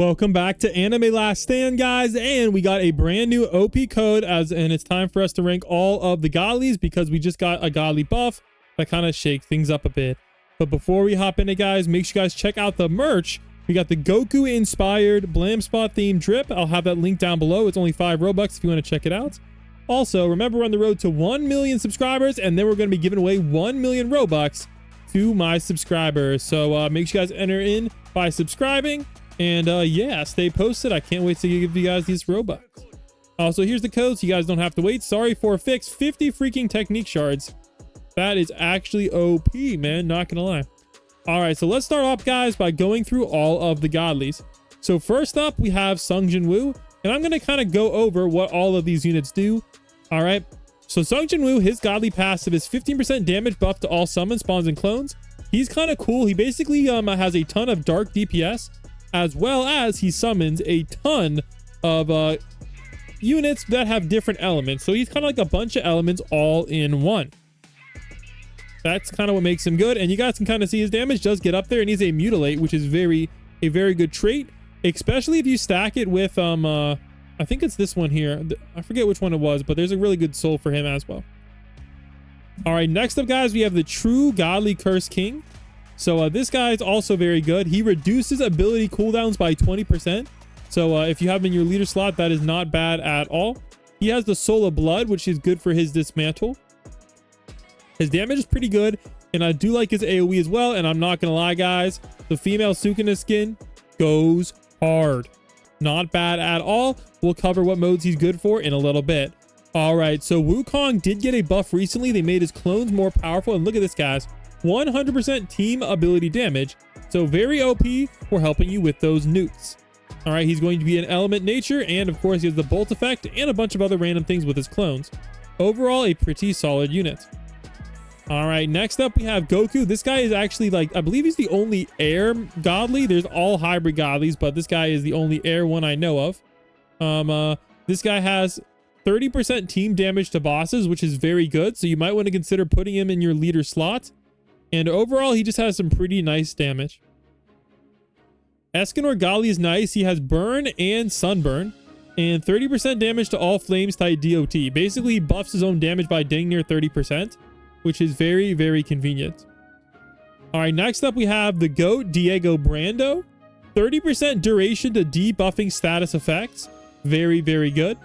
Welcome back to Anime Last Stand, guys, and we got a brand new OP code and it's time for us to rank all of the godlies because we just got a godly buff that kind of shake things up a bit. But before we hop into, guys, make sure you guys check out the merch. We got the Goku inspired Blam Spot themed drip. I'll have that link down below. It's only 5 Robux if you want to check it out. Also, remember, we're on the road to 1 million subscribers, and then we're going to be giving away 1 million Robux to my subscribers. So make sure you guys enter in by subscribing. And yeah, stay posted. I can't wait to give you guys these Robux. Also, here's the code so you guys don't have to wait. Sorry for a fix. 50 freaking technique shards. That is actually OP, man. Not gonna lie. All right, so let's start off, guys, by going through all of the godlies. So first up, we have Sung Jin Woo, and I'm gonna kind of go over what all of these units do. All right, so Sung Jin Woo, his godly passive is 15% damage buff to all summons, spawns, and clones. He's kind of cool. He basically has a ton of dark DPS, as well as he summons a ton of units that have different elements. So he's kind of like a bunch of elements all in one. That's kind of what makes him good. And you guys can kind of see his damage does get up there, and he's a mutilate, which is a very good trait, especially if you stack it with I think it's this one here. I forget which one it was, but there's a really good soul for him as well. All right, next up, guys, we have the True Godly Curse King. So this guy is also very good. He reduces ability cooldowns by 20%. So if you have him in your leader slot, that is not bad at all. He has the Soul of Blood, which is good for his dismantle. His damage is pretty good, and I do like his AoE as well. And I'm not gonna lie, guys, the female Sukuna skin goes hard. Not bad at all. We'll cover what modes he's good for in a little bit. All right, so Wukong did get a buff recently. They made his clones more powerful, and look at this, guys. 100% team ability damage, so very OP for helping you with those nukes. All right, he's going to be an element nature, and of course he has the bolt effect and a bunch of other random things with his clones. Overall, a pretty solid unit. All right, next up we have Goku. This guy is actually, like, I believe he's the only air godly. There's all hybrid godlies, but this guy is the only air one I know of. This guy has 30% team damage to bosses, which is very good, so you might want to consider putting him in your leader slot. And overall, he just has some pretty nice damage. Escanor Gali is nice. He has burn and sunburn, and 30% damage to all flames type DOT. Basically, he buffs his own damage by dang near 30%, which is very, very convenient. All right, next up we have the GOAT Diego Brando. 30% duration to debuffing status effects. Very, very good.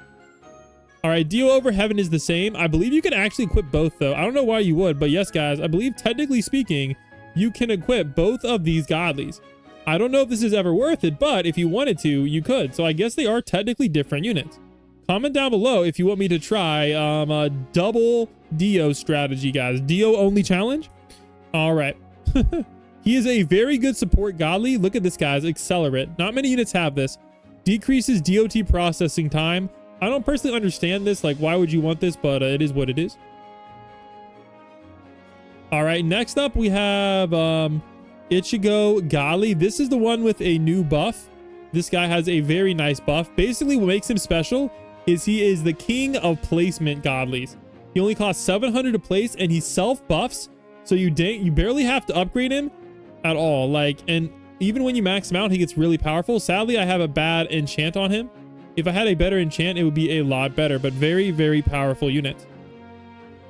All right, Dio Over Heaven is the same. I believe you can actually equip both, though. I don't know why you would, but yes, guys, I believe technically speaking, you can equip both of these godlies. I don't know if this is ever worth it, but if you wanted to, you could. So I guess they are technically different units. Comment down below if you want me to try a double Dio strategy, guys. Dio only challenge. All right. He is a very good support godly. Look at this, guys. Accelerate. Not many units have this. Decreases DOT processing time. I don't personally understand this. Like, why would you want this? But it is what it is. All right. Next up, we have Ichigo Gali. This is the one with a new buff. This guy has a very nice buff. Basically, what makes him special is he is the king of placement godlies. He only costs 700 to place, and he self buffs, so you barely have to upgrade him at all. Like, and even when you max him out, he gets really powerful. Sadly, I have a bad enchant on him. If I had a better enchant, it would be a lot better, but very, very powerful unit.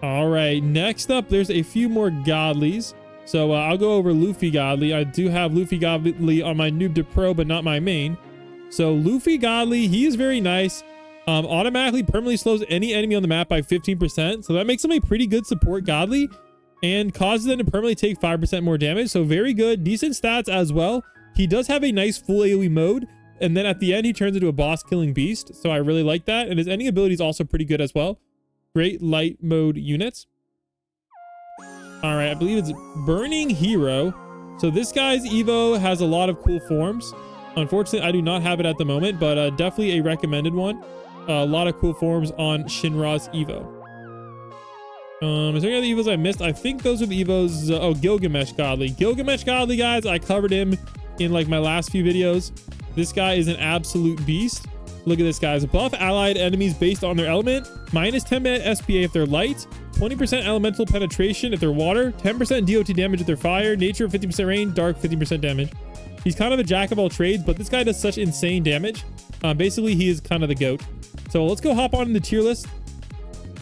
All right, next up, there's a few more godlies. So I'll go over Luffy Godly. I do have Luffy Godly on my noob to pro, but not my main. So Luffy Godly, he is very nice. Automatically permanently slows any enemy on the map by 15%. So that makes him a pretty good support godly and causes them to permanently take 5% more damage. So very good, decent stats as well. He does have a nice full AoE mode. And then at the end, he turns into a boss killing beast. So I really like that. And his ending ability is also pretty good as well. Great light mode units. All right, I believe it's Burning Hero. So this guy's Evo has a lot of cool forms. Unfortunately, I do not have it at the moment, but definitely a recommended one. A lot of cool forms on Shinra's Evo. Is there any other Evos I missed? I think those are the Evos. Oh, Gilgamesh Godly. Gilgamesh Godly, guys, I covered him in like my last few videos. This guy is an absolute beast. Look at this, guys. Buff allied enemies based on their element. Minus 10 SPA if they're light. 20% elemental penetration if they're water. 10% DOT damage if they're fire. Nature 50% rain. Dark 50% damage. He's kind of a jack of all trades, but this guy does such insane damage. Basically, he is kind of the GOAT. So let's go hop on in the tier list.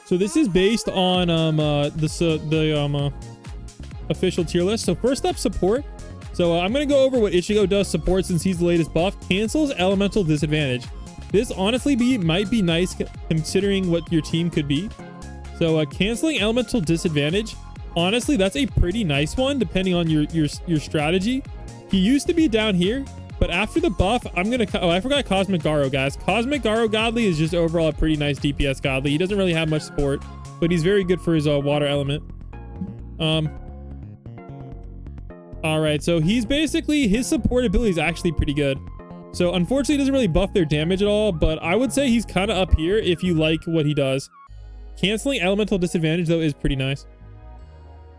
So this is based on the official tier list. So first up, support. So I'm going to go over what Ichigo does support since he's the latest buff. Cancels elemental disadvantage. This honestly might be nice considering what your team could be. So canceling elemental disadvantage. Honestly, that's a pretty nice one depending on your strategy. He used to be down here, but after the buff, I forgot Cosmic Garo, guys. Cosmic Garo Godly is just overall a pretty nice DPS Godly. He doesn't really have much support, but he's very good for his water element. All right, so he's basically, his support ability is actually pretty good. So unfortunately, it doesn't really buff their damage at all, but I would say he's kind of up here if you like what he does. Canceling elemental disadvantage, though, is pretty nice.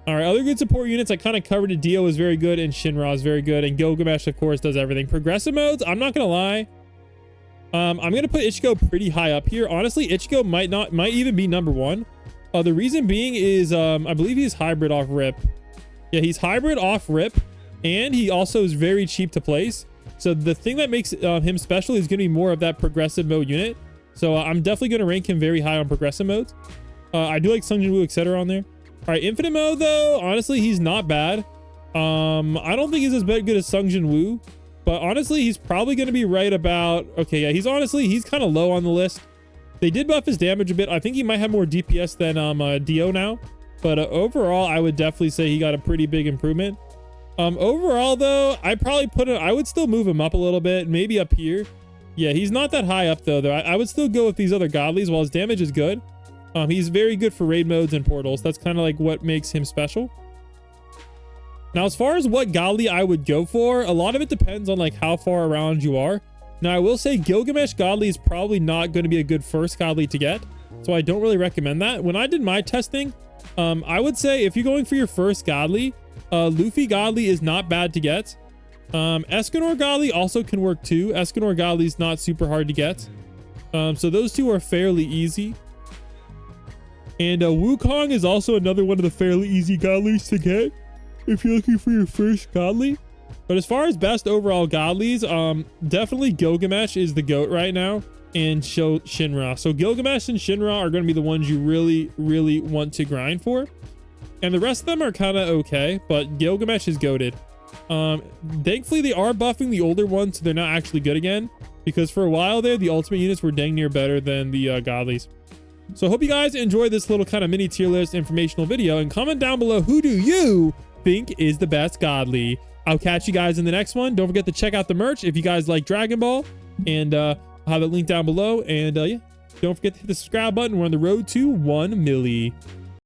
All right, other good support units I kind of covered. it. Dio is very good, and Shinra is very good, and Gilgamesh, of course, does everything. Progressive modes, I'm not gonna lie. I'm gonna put Ichigo pretty high up here. Honestly, Ichigo might even be number one. The reason being is I believe he's hybrid off rip. Yeah, he's hybrid off rip, and he also is very cheap to place. So the thing that makes him special is gonna be more of that progressive mode unit. So I'm definitely gonna rank him very high on progressive modes. I do like Sungjin Woo, etc. on there. All right, infinite mode though, honestly, he's not bad. I don't think he's as good as Sungjin Woo, but honestly, he's probably going to be right about, okay, yeah, he's kind of low on the list. They did buff his damage a bit. I think he might have more DPS than Dio now, but overall, I would definitely say he got a pretty big improvement. Overall though, I would still move him up a little bit, maybe up here. Yeah, he's not that high up though. I would still go with these other godlies while his damage is good. He's very good for raid modes and portals. That's kind of like what makes him special. Now, as far as what godly I would go for, a lot of it depends on like how far around you are. Now, I will say Gilgamesh godly is probably not going to be a good first godly to get, so I don't really recommend that. When I did my testing, I would say if you're going for your first godly, Luffy godly is not bad to get. Escanor godly also can work too. Escanor godly is not super hard to get. So those two are fairly easy. And Wukong is also another one of the fairly easy godlies to get if you're looking for your first godly. But as far as best overall godlies, definitely Gilgamesh is the GOAT right now, and Shinra. So Gilgamesh and Shinra are going to be the ones you really, really want to grind for. And the rest of them are kind of okay, but Gilgamesh is GOATed. Thankfully, they are buffing the older ones, so they're not actually good again. Because for a while there, the ultimate units were dang near better than the godlies. So I hope you guys enjoyed this little kind of mini tier list informational video, and comment down below, who do you think is the best godly? I'll catch you guys in the next one. Don't forget to check out the merch if you guys like Dragon Ball, and I'll have it linked down below. And yeah, don't forget to hit the subscribe button. We're on the road to 1 milli.